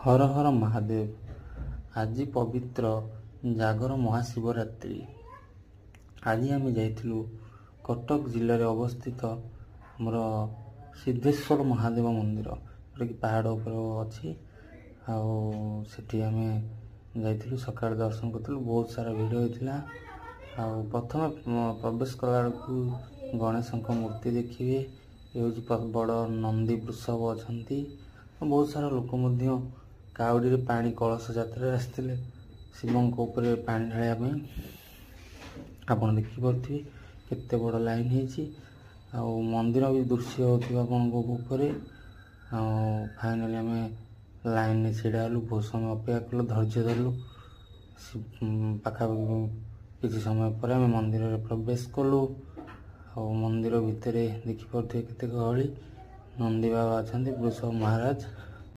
हर हर महादेव। आज पवित्र जागर महाशिवरात्रि। आज आम जाइलु कटक जिले में अवस्थित आमर सिद्धेश्वर महादेव मंदिर जोटा कि पहाड़ उपर अच्छी आठी आम जाइलु सकाल दर्शन करूँ। बहुत सारा भिड़ होता प्रथम प्रवेश कला गणेश मूर्ति देखिए। ये बड़ नंदी वृषभ अच्छा बहुत सारा लोक काउडी पानी कलश यात्रा आसते शिवों ऊपर पानी ढालिया आप देखिपे केते बड़ लाइन है मंदिर भी दृश्य होपर फाइनाली आम लाइन छिड़ा हलु। बहुत समय अपेक्षा कलु धैर्य धरलु पाखापाखि किसी समय पर आम मंदिर में प्रवेश कलु। मंदिर भितर देखिपे केते गहली नंदी बाबा अच्छा वृषभ महाराज